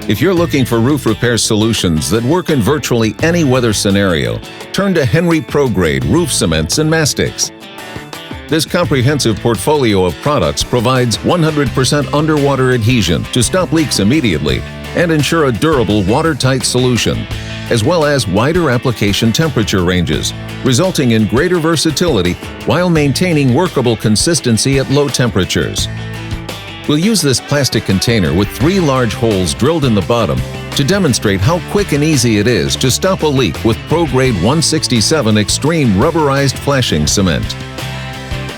If you're looking for roof repair solutions that work in virtually any weather scenario, turn to Henry ProGrade Roof Cements and Mastics. This comprehensive portfolio of products provides 100% underwater adhesion to stop leaks immediately and ensure a durable watertight solution, as well as wider application temperature ranges, resulting in greater versatility while maintaining workable consistency at low temperatures. We'll use this plastic container with 3 large holes drilled in the bottom to demonstrate how quick and easy it is to stop a leak with ProGrade 167 Extreme Rubberized Flashing Cement.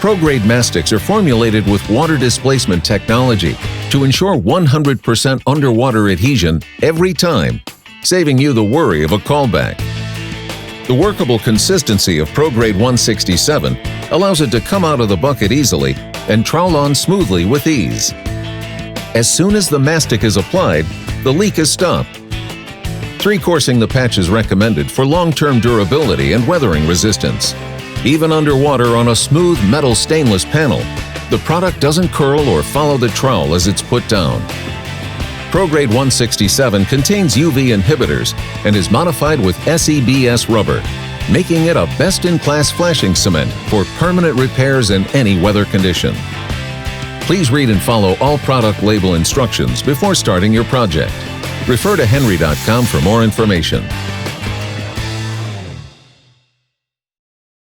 ProGrade Mastics are formulated with water displacement technology to ensure 100% underwater adhesion every time, saving you the worry of a callback. The workable consistency of ProGrade 167 allows it to come out of the bucket easily and trowel on smoothly with ease. As soon as the mastic is applied, the leak is stopped. 3-coursing the patch is recommended for long-term durability and weathering resistance. Even underwater on a smooth metal stainless panel, the product doesn't curl or follow the trowel as it's put down. ProGrade 167 contains UV inhibitors and is modified with SEBS rubber, making it a best-in-class flashing cement for permanent repairs in any weather condition. Please read and follow all product label instructions before starting your project. Refer to henry.com for more information.